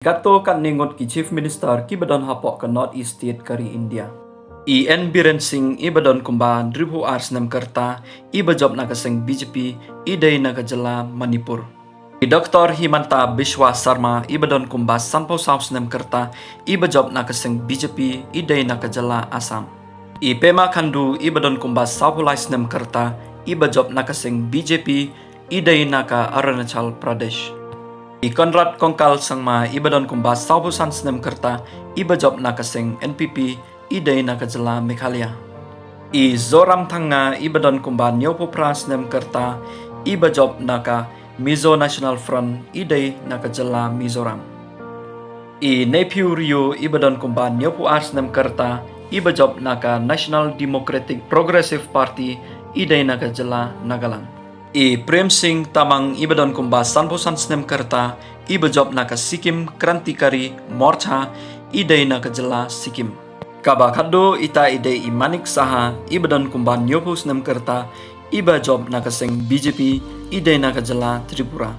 Ikato kan ningot ki Chief Minister ki badon hapok ke North East State kari India. En Biren Singh i badon kumban ribu ars nem kerta i bajob na kaseng BJP i day na kajala Manipur. Dr. Himanta Biswa Sarma i badon kumbas Sampo South nem kerta i bajob na kaseng BJP i day na kajala Assam. Pema Khandu i badon kumbas Saupulais nem kerta i bajob na kaseng BJP i day na ka Arunachal Pradesh. Conrad Kongkal Sangma i badon kumbas Saupusan nem kerta i bajob na kaseng NPP i day na kajala Meghalaya. Zoram Thanga i badon kumban Nyopo Pras nem kerta i bajob na ka Mizo National Front i day na kajala Mizoram. Nephew Rio i badon kumban Nyopo Ars nem kerta i bajob na ka National Democratic Progressive Party i day na kajala Nagaland. Prem Singh Tamang i badon kumbas Sanposan nem kerta i bajob na ka Sikkim Krantikari Morcha i day na kajala Sikkim. Kabakado ita ide Manik Saha i badon kumban Nyopo nem kerta i bajob na kaseng BJP i day na kajala Tripura.